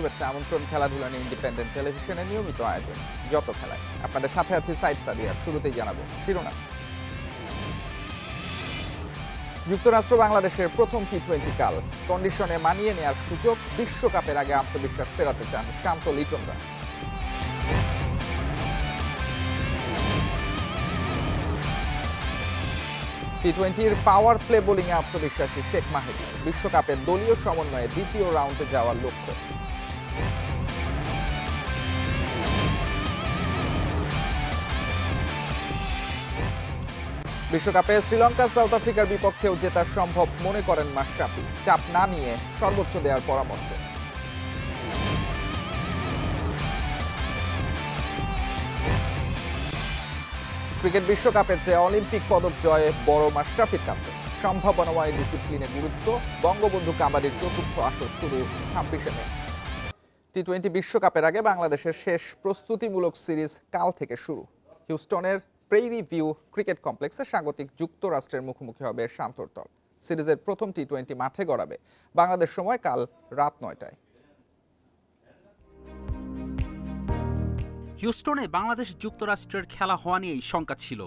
শুভেচ্ছা আমন্ত্রণ খেলাধুলা নিয়ে ইন্ডিপেন্ডেন্ট টেলিভিশনের নিয়মিত আয়োজন যত খেলায় আপনাদের সাথে আছি সাইদ সাদিয়ার। শুরুতেই জানাবো শিরোনাম। যুক্তরাষ্ট্র বাংলাদেশের প্রথম টি-20 কাল, কন্ডিশনে মানিয়ে নেওয়ার সুযোগ, বিশ্বকাপের আগে আত্মবিশ্বাস ফেরাতে চান শান্ত লিটনরা। টি-20-র পাওয়ার প্লে বোলিংয়ে আত্মবিশ্বাসী শেখ মাহেদী, বিশ্বকাপের দলীয় সমন্বয়ে দ্বিতীয় রাউন্ডে যাওয়ার লক্ষ্য। বিশ্বকাপে শ্রীলঙ্কা সাউথ আফ্রিকার বিপক্ষেও জেতা সম্ভব মনে করেন মাশরাফি, চাপ না নিয়ে সর্বোচ্চ দেওয়ার পরামর্শ। ক্রিকেট বিশ্বকাপের চেয়ে অলিম্পিক পদক জয়ে বড় মাশরাফির কাছে, সম্ভাবনাময় ডিসিপ্লিনে গুরুত্ব। বঙ্গবন্ধু কাবাডির চতুর্থ আসর শুরু 26শে মে। টি-20 বিশ্বকাপের আগে বাংলাদেশের শেষ প্রস্তুতিমূলক সিরিজ কাল থেকে শুরু। হিউস্টনের প্রেইরি ভিউ ক্রিকেট কমপ্লেক্সে স্বাগতিক যুক্তরাষ্ট্রের মুখোমুখি হবে শান্তর দল। সিরিজের প্রথম টি-20 মাঠে গড়াবে বাংলাদেশ সময় কাল রাত 9টায়। হিউস্টনে বাংলাদেশ যুক্তরাষ্ট্রের খেলা হওয়া নিয়েই শঙ্কা ছিল।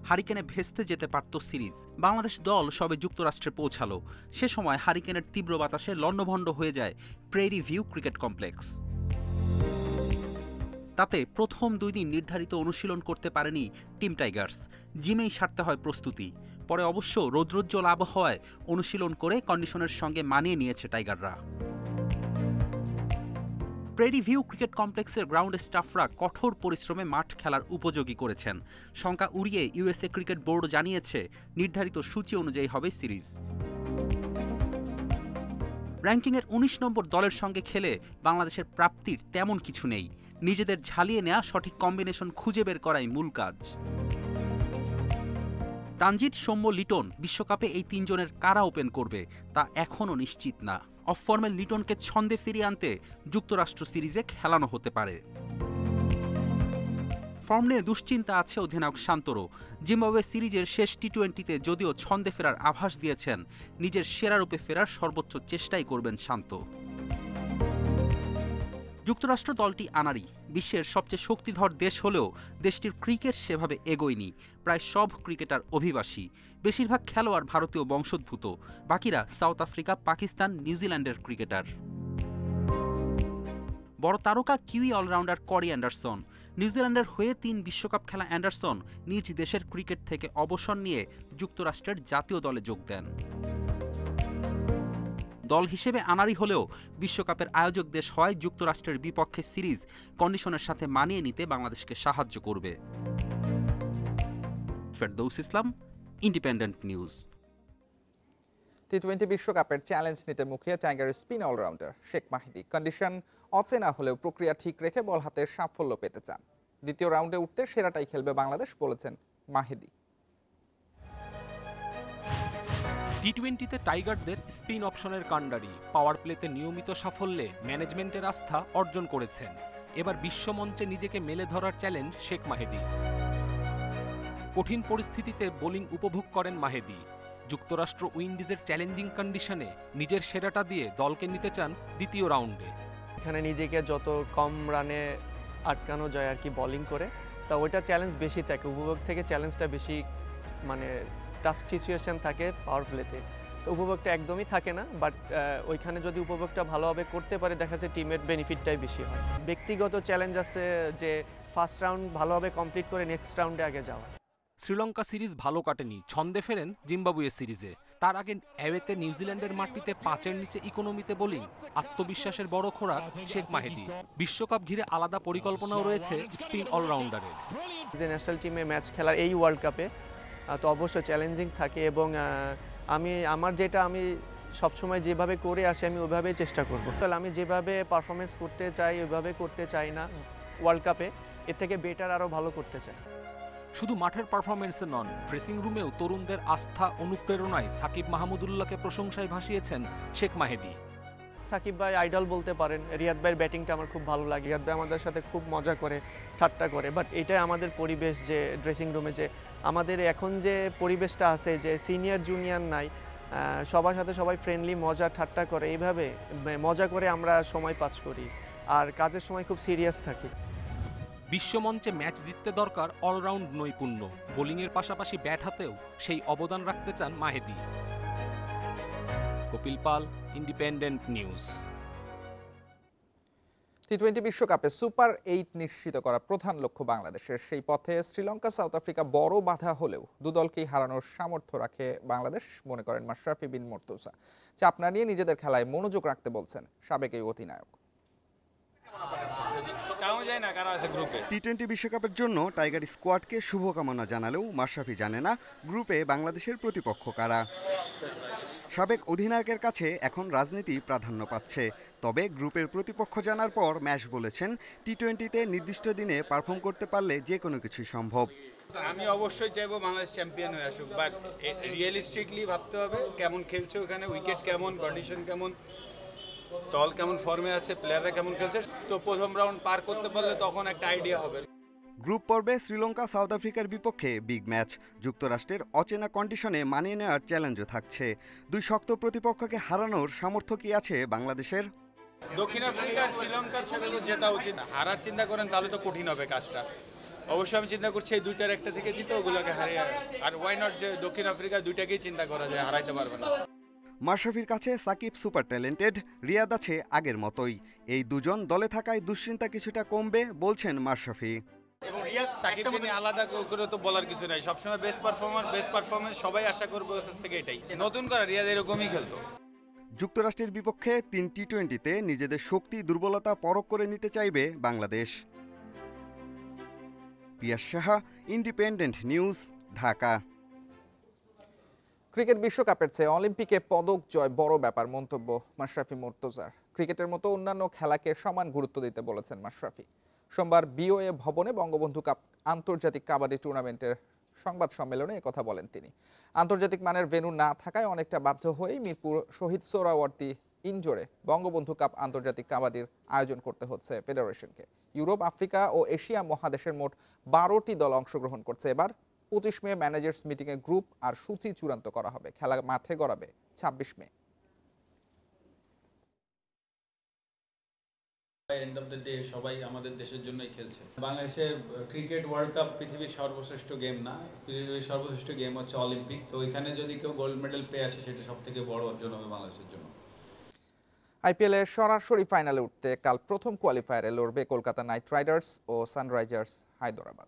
হারিকেনে ভেস্তে যেতে পারত সিরিজ। বাংলাদেশ দল সবে যুক্তরাষ্ট্রে পৌঁছালো। সে সময় হারিকেনের তীব্র বাতাসে লণ্ডভণ্ড হয়ে যায় প্রেইরি ভিউ ক্রিকেট কমপ্লেক্স। তাতে প্রথম 2 দিন নির্ধারিত অনুশীলন করতে পারেনি টিম টাইগার্স। জিমেই সারতে হয় প্রস্তুতি। পরে অবশ্য রৌদ্রোজ্জ্বল আবহাওয়ায় অনুশীলন করে কন্ডিশনের সঙ্গে মানিয়ে নিয়েছে টাইগাররা। প্রেইরি ভিউ ক্রিকেট কমপ্লেক্সের গ্রাউন্ড স্টাফরা কঠোর পরিশ্রমে মাঠ খেলার উপযোগী করেছেন। শঙ্কা উড়িয়ে ইউএসএ ক্রিকেট বোর্ড জানিয়েছে নির্ধারিত সূচি অনুযায়ী হবে সিরিজ। র্যাঙ্কিংয়ের 19 নম্বর দলের সঙ্গে খেলে বাংলাদেশের প্রাপ্তির তেমন কিছু নেই। নিজেদের ঝালিয়ে নেওয়া সঠিক কম্বিনেশন খুঁজে বের করাই মূল কাজ। তানজিদ, সৌম্য, লিটন বিশ্বকাপে এই 3 জনের কারা ওপেন করবে তা এখনও নিশ্চিত না। অফ ফর্মের লিটনকে ছন্দে ফিরিয়ে আনতে যুক্তরাষ্ট্র সিরিজে খেলানো হতে পারে। ফর্ম নিয়ে দুশ্চিন্তা আছে অধিনায়ক শান্তরও। জিম্বাবুয়ে সিরিজের শেষ টি-20-তে যদিও ছন্দে ফেরার আভাস দিয়েছেন, নিজের সেরা রূপে ফেরার সর্বোচ্চ চেষ্টাই করবেন শান্ত। যুক্তরাষ্ট্র দলটি আনাড়ি। বিশ্বের সবচেয়ে শক্তিধর দেশ হলেও দেশটির ক্রিকেট সেভাবে এগোয়নি। প্রায় সব ক্রিকেটার অভিবাসী, বেশিরভাগ খেলোয়াড় ভারতীয় বংশোদ্ভূত, বাকিরা সাউথ আফ্রিকা, পাকিস্তান, নিউজিল্যান্ডের ক্রিকেটার। বড় তারকা কিউই অলরাউন্ডার করি অ্যান্ডারসন। নিউজিল্যান্ডের হয়ে 3 বিশ্বকাপ খেলা অ্যান্ডারসন নিজ দেশের ক্রিকেট থেকে অবসর নিয়ে যুক্তরাষ্ট্রের জাতীয় দলে যোগ দেন। দল হিসেবে আনাড়ি হলেও বিশ্বকাপের আয়োজক দেশ হওয়ায় যুক্তরাষ্ট্রের বিপক্ষে সিরিজ কন্ডিশনের সাথে মানিয়ে নিতে বাংলাদেশকে সাহায্য করবে। ফেরদৌস ইসলাম, ইন্ডিপেন্ডেন্ট নিউজ। টি-20 বিশ্বকাপের চ্যালেঞ্জ নিতে মুখিয়ে টাইগারের স্পিন অলরাউন্ডার শেখ মাহেদী। কন্ডিশন অচেনা হলেও প্রক্রিয়া ঠিক রেখে বল হাতে সাফল্য পেতে চান। দ্বিতীয় রাউন্ডে উঠতে সেরাটাই খেলবে বাংলাদেশ বলেছেন মাহেদী। টি-20-তে টাইগারদের স্পিন অপশনের কাণ্ডারি, পাওয়ার প্লেতে নিয়মিত সাফল্যে ম্যানেজমেন্টের আস্থা অর্জন করেছেন। এবার বিশ্বমঞ্চে নিজেকে মেলে ধরার চ্যালেঞ্জ শেখ মাহেদী। কঠিন পরিস্থিতিতে বোলিং উপভোগ করেন মাহেদী। যুক্তরাষ্ট্র উইন্ডিজের চ্যালেঞ্জিং কন্ডিশনে নিজের সেরাটা দিয়ে দলকে নিতে চান দ্বিতীয় রাউন্ডে। এখানে নিজেকে যত কম রানে আটকানো যায় আর কি বোলিং করে, তা ওইটা চ্যালেঞ্জ বেশি থাকে। উপভোগ থেকে চ্যালেঞ্জটা বেশি, মানে টাফ সিচুয়েশন থাকে পাওয়ার প্লেতে, তো উপভোগটা একদমই থাকে না। বাট ওইখানে যদি উপভোগটা ভালোভাবে করতে পারে, দেখা যাচ্ছে টিমের বেনিফিটটাই বেশি হয়। ব্যক্তিগত চ্যালেঞ্জ আছে যে ফার্স্ট রাউন্ড ভালোভাবে কমপ্লিট করে নেক্সট রাউন্ডে আগে যাওয়া। শ্রীলঙ্কা সিরিজ ভালো কাটেনি, ছন্দে ফেরেন জিম্বাবুয়ে সিরিজে। তার আগে অ্যাওয়েতে নিউজিল্যান্ডের মাটিতে 5-এর নিচে ইকোনমিতে বোলিং, আত্মবিশ্বাসের বড় খোরাক শেখ মাহেদী। বিশ্বকাপ ঘিরে আলাদা পরিকল্পনাও রয়েছে স্পিন অলরাউন্ডারের। যে ন্যাশনাল টিমে ম্যাচ খেলার এই ওয়ার্ল্ড কাপে তো অবশ্যই চ্যালেঞ্জিং থাকে, এবং আমি সবসময় যেভাবে করে আসি আমি ওইভাবেই চেষ্টা করব। তাহলে আমি যেভাবে পারফরমেন্স করতে চাই ওইভাবে করতে চাই না ওয়ার্ল্ড কাপে, এর থেকে বেটার আরও ভালো করতে চাই। শুধু মাঠের পারফরমেন্সে নন, ড্রেসিং রুমেও তরুণদের আস্থা অনুপ্রেরণায় সাকিব মাহমুদুল্লাহকে প্রশংসায় ভাসিয়েছেন শেখ মাহেদী। সাকিব ভাই আইডল বলতে পারেন। রিয়াদ ভাইয়ের ব্যাটিংটা আমার খুব ভালো লাগে। রিয়াদ ভাই আমাদের সাথে খুব মজা করে, ঠাট্টা করে। বাট এটাই আমাদের পরিবেশ, যে ড্রেসিং রুমে যে আমাদের এখন যে পরিবেশটা আছে, যে সিনিয়র জুনিয়র নাই, সবার সাথে সবাই ফ্রেন্ডলি, মজা ঠাট্টা করে, এইভাবে মজা করে আমরা সময় পাস করি। আর কাজের সময় খুব সিরিয়াস থাকি। বিশ্বমঞ্চে ম্যাচ জিততে দরকার অলরাউন্ড নৈপুণ্য। বোলিংয়ের পাশাপাশি ব্যাট হাতেও সেই অবদান রাখতে চান মাহেদী। কপিল পাল, ইন্ডিপেন্ডেন্ট নিউজ। টি-20 বিশ্বকাপে সুপার 8 নিশ্চিত করা প্রধান লক্ষ্য বাংলাদেশের। সেই পথে শ্রীলঙ্কা সাউথ আফ্রিকা বড় বাধা হলেও দুদলকেই হারানোর সামর্থ্য রাখে বাংলাদেশ, মনে করেন মাশরাফি বিন মুর্তজা। চাপ না নিয়ে নিজেদের খেলায় মনোযোগ রাখতে বলছেন সাবেক এই অধিনায়ক। টি-20 বিশ্বকাপের জন্য টাইগার স্কোয়াডকে শুভকামনা জানালেও মাশরাফি জানে না গ্রুপে বাংলাদেশের প্রতিপক্ষ কারা। সাবেক অধিনায়কের কাছে এখন রাজনীতি প্রাধান্য পাচ্ছে। তবে গ্রুপের প্রতিপক্ষ জানার পর ম্যাচ বলেছেন, টি-20তে নির্দিষ্ট দিনে পারফর্ম করতে পারলে যে কোনো কিছুই সম্ভব। আমি অবশ্যই চাইবো বাংলাদেশ চ্যাম্পিয়ন হয়ে আসুক, বাট রিয়েলিস্টিকলি ভাবতে হবে কেমন খেলছে ওখানে, উইকেট কেমন, কন্ডিশন কেমন, দল কেমন ফর্মে আছে, প্লেয়াররা কেমন খেলছে। তো প্রথম রাউন্ড পার করতে পারলে তখন একটা আইডিয়া হবে। গ্রুপ পর্বে শ্রীলঙ্কা সাউথ আফ্রিকার বিপক্ষে বিগ ম্যাচ। যুক্তরাষ্ট্রের অচেনা কন্ডিশনে মানিয়ে নেওয়ার চ্যালেঞ্জও থাকছে। দুই শক্ত প্রতিপক্ষকে হারানোর সামর্থ্য কি আছে বাংলাদেশের? দক্ষিণ আফ্রিকার শ্রীলঙ্কার সাথে তো জেতা উচিত। হারার চিন্তা করেন তাহলে তো কঠিন হবে কাজটা। অবশ্যই আমি চিন্তা করছি এই দুইটার একটা থেকে জিতে ওগুলোকে হারিয়ে, আর ওয়াই নট যে দক্ষিণ আফ্রিকা দুইটাকেই চিন্তা করা যায়, হারাইতে পারবে না। মাশরাফির কাছে সাকিব সুপার ট্যালেন্টেড, রিয়াদ আছে আগের মতোই। এই দুজন দলে থাকায় দুশ্চিন্তা কিছুটা কমবে বলছেন মাশরাফি। সাকিবকে নিয়ে আলাদা করে তো বলার কিছু নাই, সবসময় বেস্ট পারফরমেন্স সবাই আশা করবো ওর কাছ থেকে। এটাই নতুন করা, রিয়াদ এরকমই খেলতো। যুক্তরাষ্ট্রের বিপক্ষে 3 টি-20তে নিজেদের শক্তি দুর্বলতা পরখ করে নিতে চাইবে Bangladesh. Piyas Saha, independent news, Dhaka. Cricket বিশ্বকাপের চেয়ে অলিম্পিকে পদক জয় বড় ব্যাপার, মন্তব্য মাশরাফি মুর্তজার। ক্রিকেটের মতো অন্যান্য খেলাকে সমান গুরুত্ব দিতে বলেছেন মাশরাফি। সোমবার বিওএ ভবনে বঙ্গবন্ধু কাপ আন্তর্জাতিক কাবাডি টুর্নামেন্টের সংবাদ সম্মেলনে একথা বলেন তিনি। আন্তর্জাতিক মানের ভেন্যু না থাকায় অনেকটা বাধ্য হয়েই মিরপুর শহীদ সোহরাওয়ার্দী ইনজোরে বঙ্গবন্ধু কাপ আন্তর্জাতিক কাবাডির আয়োজন করতে হচ্ছে ফেডারেশনকে। ইউরোপ, আফ্রিকা ও এশিয়া মহাদেশের মোট 12টি দল অংশগ্রহণ করছে এবার। 25 মে ম্যানেজার্স মিটিংয়ে গ্রুপ আর সূচি চূড়ান্ত করা হবে। খেলা মাঠে গড়াবে 26 মে। এন্ড অফ দ্য ডে সবাই আমাদের দেশের জন্যই খেলছে। বাংলাদেশের ক্রিকেট ওয়ার্ল্ড কাপ পৃথিবীর সর্বশ্রেষ্ঠ গেম না, পৃথিবীর সর্বশ্রেষ্ঠ গেম হচ্ছে অলিম্পিক। তো এখানে যদি কেউ গোল্ড মেডেল পেয়ে আসে সেটা সব থেকে বড় অর্জন হবে বাংলাদেশের জন্য। আইপিএলে সরাসরি ফাইনালে উঠতে কাল প্রথম কোয়ালিফায়ারে লড়বে কলকাতা নাইট রাইডার্স ও সানরাইজার্স হায়দরাবাদ।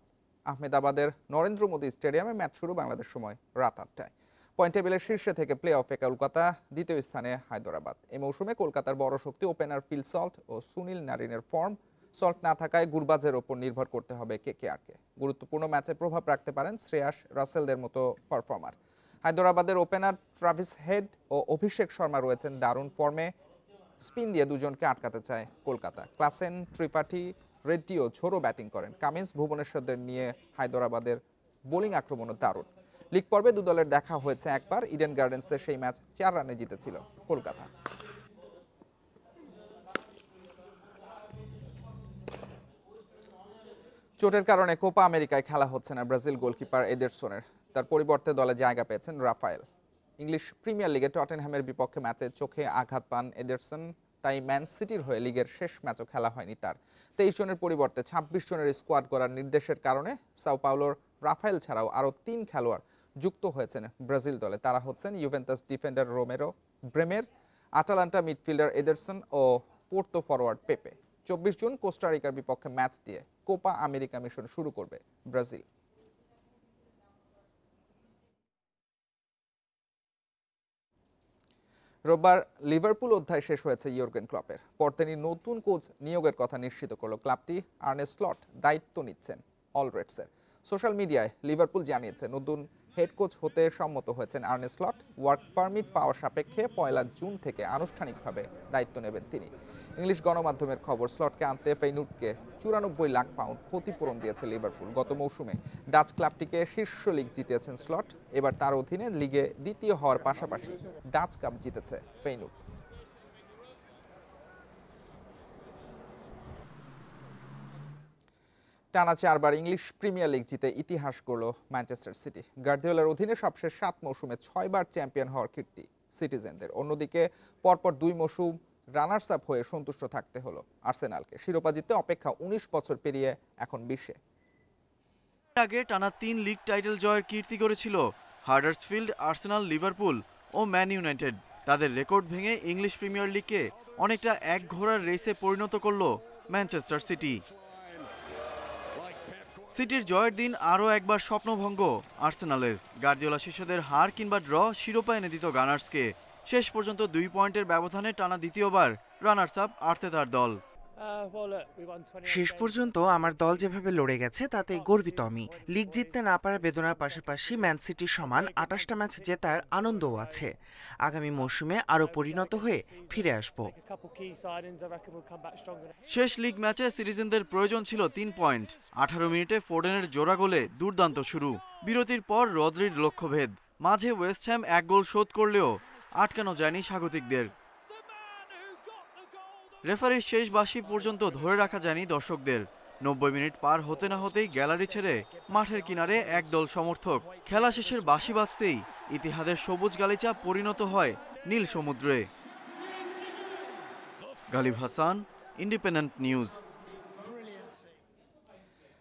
আহমেদাবাদের নরেন্দ্র মোদী স্টেডিয়ামে ম্যাচ শুরু বাংলাদেশ সময় রাত 8টায়। পয়েন্ট টেবিলের শীর্ষে থেকে প্লে অফে কলকাতা, দ্বিতীয় স্থানে হায়দরাবাদ। এই মৌসুমে কলকাতার বড় শক্তি ওপেনার ফিল সল্ট ও সুনীল নারিনের ফর্ম। সল্ট না থাকায় গুরবাজের ওপর নির্ভর করতে হবে কেকেআরকে। গুরুত্বপূর্ণ ম্যাচে প্রভাব রাখতে পারেন শ্রেয়াস রাসেলদের মতো পারফর্মার। হায়দরাবাদের ওপেনার ট্রাভিস হেড ও অভিষেক শর্মা রয়েছেন দারুণ ফর্মে। স্পিন দিয়ে দুজনকে আটকাতে চায় কলকাতা। ক্লাসেন, ত্রিপাঠী, রেড্ডিও ঝোড়ো ব্যাটিং করেন। কামিন্স, ভুবনেশ্বরদের নিয়ে হায়দরাবাদের বোলিং আক্রমণও দারুণ। লিগ পর্বে দু দলের দেখা হয়েছে একবার। ইডেন গার্ডেন্সে সেই ম্যাচ 4 রানে জিতেছিল কলকাতা। চোটের কারণে কোপা আমেরিকায় খেলা হচ্ছে না ব্রাজিল গোলকিপার এডারসনের। তার পরিবর্তে দলে জায়গা পেয়েছেন রাফায়েল। ইংলিশ প্রিমিয়ার লিগে টটেনহ্যামের বিপক্ষে ম্যাচে চোখে আঘাত পান এডারসন, তাই ম্যান সিটির হয়ে লিগের শেষ ম্যাচও খেলা হয়নি তার। 23 জনের পরিবর্তে 26 জনের স্কোয়াড করার নির্দেশের কারণে সাও পাওলোর রাফায়েল ছাড়াও আরও 3 খেলোয়াড় যুক্ত হয়েছেন ব্রাজিল দলে। তারা হচ্ছেন Juventus defender Romero Bremer, Atalanta midfielder Ederson ও পোর্তো ফরওয়ার্ড পেপে। 24 জুন কোস্টারিকার বিপক্ষে ম্যাচ দিয়ে কোপা আমেরিকা মিশন শুরু করবে ব্রাজিল। রোববার লিভারপুল অধ্যায় শেষ হয়েছে ইয়র্গেন ক্লপের। পরদিনই নতুন কোচ নিয়োগের কথা নিশ্চিত করল ক্লাবটি। আর্নে স্লট দায়িত্ব নিচ্ছেন অলরেডসের। সোশ্যাল মিডিয়ায় লিভারপুল জানিয়েছে নতুন হেড কোচ হতে সম্মত হয়েছেন আর্নে স্লট। ওয়ার্ক পারমিট পাওয়ার সাপেক্ষে 1 জুন থেকে আনুষ্ঠানিকভাবে দায়িত্ব নেবেন তিনি। ইংলিশ গণমাধ্যমের খবর, স্লটকে আনতে ফেইনুর্ডকে 94 লাখ পাউন্ড ক্ষতিপূরণ দিয়েছে লিভারপুল। গত মৌসুমে ডাচ ক্লাবটিকে শীর্ষ লিগ জিতিয়েছেন স্লট। এবার তার অধীনে লিগে দ্বিতীয় হওয়ার পাশাপাশি ডাচ কাপ জিতেছে ফেইনুর্ড। টানা 4বার ইংলিশ প্রিমিয়ার লিগ জিতে ইতিহাস গড়ল ম্যানচেস্টার সিটি। গার্দিওলার অধীনে সবশেষ 7 মৌসুমে 6বার চ্যাম্পিয়ন হওয়ার কীর্তি সিটিজেনদের। অন্যদিকে পরপর 2 মৌসুম রানার্স আপ হয়ে সন্তুষ্ট থাকতে হলো আর্সেনালকে। শিরোপা জিততে অপেক্ষা 19 বছর পেরিয়ে এখন 20-এ। আগে টানা 3 লিগ টাইটেল জয়ের কীর্তি করেছিল হাডার্সফিল্ড, আর্সেনাল, লিভারপুল ও ম্যান ইউনাইটেড। তাদের রেকর্ড ভেঙে ইংলিশ প্রিমিয়ার লিগকে অনেকটা এক ঘোড়ার রেসে পরিণত করল ম্যানচেস্টার সিটি। সিটির জয়ের দিন আরও একবার স্বপ্নভঙ্গ আর্সেনালের। গার্দিওলা শিষ্যদের হার কিংবা ড্র শিরোপা এনে দিত গানার্সকে। শেষ পর্যন্ত 2 পয়েন্টের ব্যবধানে টানা দ্বিতীয়বার রানার্স আপ আর্তেতার দল। শেষ পর্যন্ত আমার দল যেভাবে লড়ে গেছে তাতে গর্বিত আমি। লিগ জিততে না পারার বেদনার পাশাপাশি ম্যান সিটির সমান 28টা ম্যাচ জেতার আনন্দও আছে। আগামী মৌসুমে আরও পরিণত হয়ে ফিরে আসব। শেষ লিগ ম্যাচে সিটিজেনদের প্রয়োজন ছিল 3 পয়েন্ট। 18 মিনিটে ফোর্ডেনের জোড়া গোলে দুর্দান্ত শুরু। বিরতির পর রদ্রির লক্ষ্যভেদ। মাঝে ওয়েস্ট হ্যাম 1 গোল শোধ করলেও আটকানো যায়নি স্বাগতিকদের। রেফারির শেষ বাঁশি পর্যন্ত ধরে রাখা যায়নি দর্শকদের। 90 মিনিট পার হতে না হতেই গ্যালারি ছেড়ে মাঠের কিনারে একদল সমর্থক। খেলা শেষের বাঁশি বাজতেই ইতিহাদের সবুজ গালিচা পরিণত হয় নীল সমুদ্রে। Ghalib Hasan, independent news.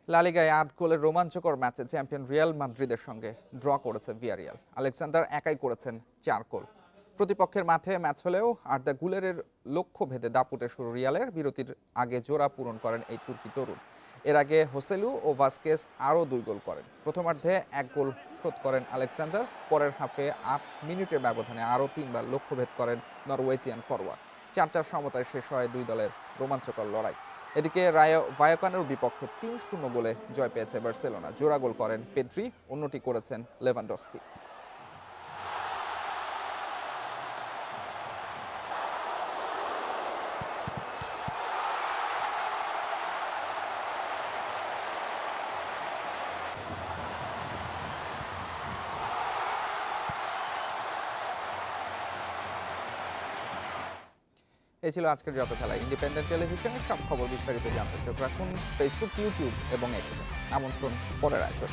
লা লিগায় 8 গোলের রোমাঞ্চকর ম্যাচে চ্যাম্পিয়ন রিয়াল মাদ্রিদের সঙ্গে ড্র করেছে ভিয়ারিয়াল। আলেকজান্ডার একাই করেছেন 4 গোল। প্রতিপক্ষের মাঠে ম্যাচ হলেও আর্দা গুলেরের লক্ষ্য ভেদে দাপুটে শুরু রিয়ালের। বিরতির আগে জোড়া পূরণ করেন এই তুর্কি তরুণ। এর আগে হোসেলু ও ভাস্কেস আরও 2 গোল করেন। প্রথমার্ধে 1 গোল শোধ করেন আলেকজান্ডার। পরের হাফে 8 মিনিটের ব্যবধানে আরও 3বার লক্ষ্যভেদ করেন নরওয়েজিয়ান ফরওয়ার্ড। 4-4 সমতায় শেষ হয় 2 দলের রোমাঞ্চকর লড়াই। এদিকে রায়ো ভায়াকানোর বিপক্ষে 3-0 গোলে জয় পেয়েছে বার্সেলোনা। জোড়া গোল করেন পেদ্রি, অন্যটি করেছেন লেভানডস্কি। এই ছিল আজকের যত খেলা। ইন্ডিপেন্ডেন্ট টেলিভিশনের সব খবর বিস্তারিত জানতে চোখ রাখুন ফেসবুক, ইউটিউব এবং এক্সে। আমন্ত্রণ পরের আয়োজন।